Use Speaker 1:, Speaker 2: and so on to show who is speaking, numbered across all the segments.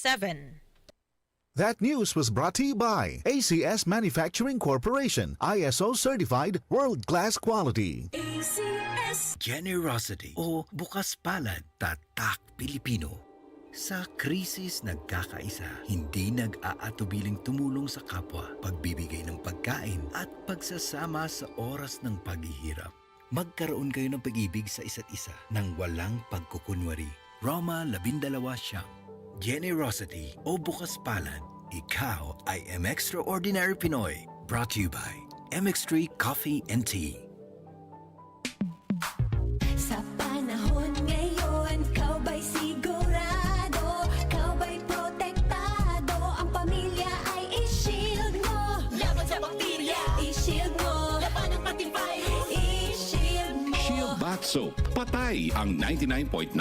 Speaker 1: 7.
Speaker 2: That news was brought to you by ACS Manufacturing Corporation, ISO certified world-class quality.
Speaker 3: Generosity o bukas palad, tatak Pilipino. Sa krisis nagkakaisa, hindi nag-aatubiling tumulong sa kapwa, pagbibigay ng pagkain at pagsasama sa oras ng paghihirap. Magkaroon kayo ng pag-ibig sa isa't isa nang walang pagkukunwari. Roma 12 siyam. Generosity o bukas palad, ikaw ay Extraordinary Pinoy. Brought to you by MX3 Coffee and Tea.
Speaker 4: Sa panahon ngayon, kau ba'y sigurado? Kau ba'y protektado? Ang pamilya ay i-shield mo. Laban sa bakterya, i-shield mo. Laban ng pating virus, i-shield mo.
Speaker 5: Shield Bath Soap. Patay ang 99.9%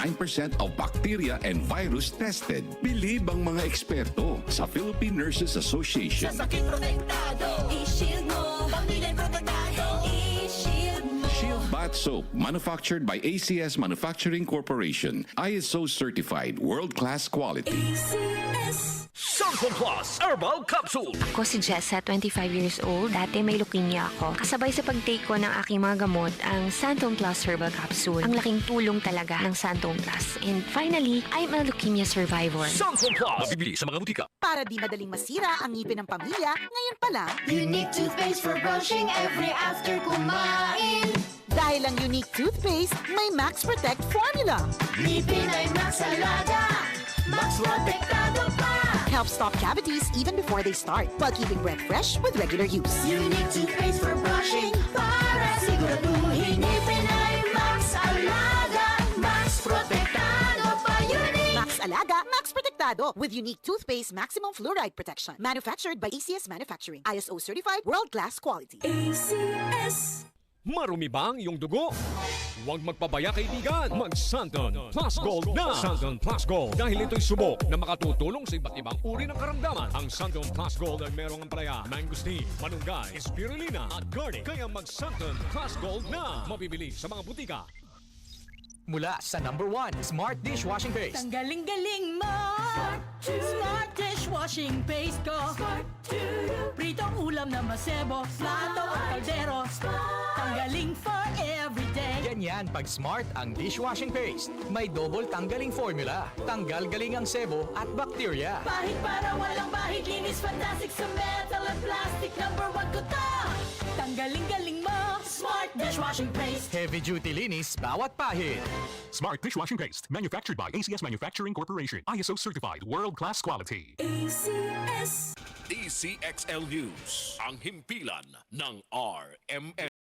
Speaker 5: of bacteria and virus tested. Bilib ang mga eksperto sa Philippine Nurses Association.
Speaker 4: Sa sakit protektado, i-shield mo. Pamilya protektado, i-shield mo.
Speaker 5: Shield Bath Soap, manufactured by ACS Manufacturing Corporation. ISO certified world-class quality.
Speaker 4: ACS.
Speaker 6: Santon Plus Herbal Capsule.
Speaker 7: Ako si Jessa, 25 years old. Dati may leukemia ako. Kasabay sa pag-take ko ng aking mga gamot, ang Santon Plus Herbal Capsule. Ang laking tulong talaga ng Santon Plus. And finally, I'm a leukemia survivor.
Speaker 6: Santon Plus. Mabibili sa mga butika.
Speaker 8: Para di madaling masira ang ngipin ng pamilya, ngayon pa lang,
Speaker 4: Unique toothpaste for brushing every after kumain.
Speaker 8: dahil ang unique toothpaste, may Max Protect formula.
Speaker 4: Ngipin ay Max Alaga, Max Protektado pa.
Speaker 8: Helps stop cavities even before they start, while keeping breath fresh with regular use.
Speaker 4: Unique toothpaste for brushing para siguraduhin ngipin ay Max Alaga, Max Protektado pa. Unique.
Speaker 8: Max Alaga, Max Protectado with unique toothpaste maximum fluoride protection. Manufactured by ACS Manufacturing. ISO certified world-class quality.
Speaker 4: ACS.
Speaker 6: Marumi ba ang iyong dugo? Huwag magpabaya kaibigan. Mag-Santon Plus Gold na. Santon Plus Gold. Dahil ito'y subok na makatutulong sa iba't ibang uri ng karamdaman. Ang Santon Plus Gold ay merong ampalaya, mangosteen, manunggay, spirulina at garlic. Kaya mag-Santon Plus Gold na. Mabibili sa mga butika.
Speaker 9: Mula sa #1 Smart Dishwashing Paste.
Speaker 4: Ang galing-galing mo. Smart dishwashing paste ko. Pritong ulam na masebo, plato o kaldero. Tanggaling for everyday.
Speaker 9: Ganyan pag Smart ang dishwashing paste. May double tanggaling formula. Tanggal galing ang sebo at bakterya.
Speaker 4: Bahid para walang bahid, linis fantastic sa metal at plastic. #1 ko to. Tanggaling-galing mo. Smart dishwashing paste.
Speaker 9: Heavy duty linis bawat pahid.
Speaker 10: Smart Dishwashing Paste, manufactured by ACS Manufacturing Corporation. ISO certified world-class quality.
Speaker 4: ACS.
Speaker 11: DCXL News, ang himpilan ng RMN.